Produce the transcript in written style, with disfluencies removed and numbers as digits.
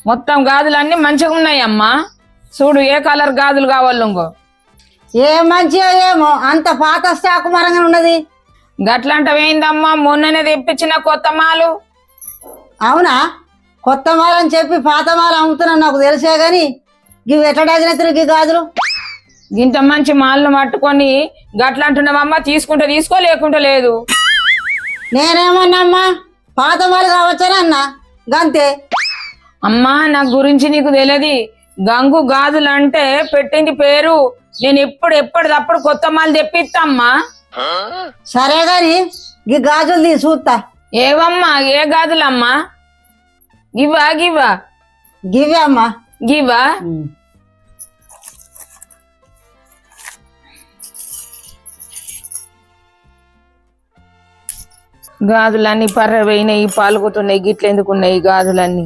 మొత్తం గాజులన్నీ మంచిగా ఉన్నాయి అమ్మా. చూడు ఏ కలర్ గాజులు కావాలి ఇంకో. ఏ మంచిగా ఏమో అంత పాత స్టాక్ మరంగా ఉన్నది. గట్లంటవేందమ్మా, మొన్ననే తెప్పించిన కొత్త మాలు. అవునా, కొత్త మాల అని చెప్పి పాత మాల అమ్ముతున్నా నాకు తెలిసే గాని ఇవి ఎట్లా డజన్ ఎత్తురు ఈ గాజులు? ఇంత మంచి మాలను పట్టుకొని గట్లంటున్నావమ్మా, తీసుకుంటే తీసుకో లేకుంటే లేదు. నేనేమన్నామ్మా, పాత మాల కావచ్చని అన్నా గంతే. అమ్మా నా గురించి నీకు తెలియదు. గంగు గాజులు అంటే పెట్టింది పేరు. నేను ఎప్పటిదప్పుడు కొత్త మాలు తెప్పిస్తామ్మా. సరే గాని ఈ గాజులు తీ చూస్తా. ఏవమ్మా, ఏ గాజులమ్మా? గివా గివా గివే అమ్మా. గివా గాజులన్నీ పర్ర పోయినాయి, పాలుగుతున్నాయి. గిట్లెందుకున్నాయి గాజులన్నీ?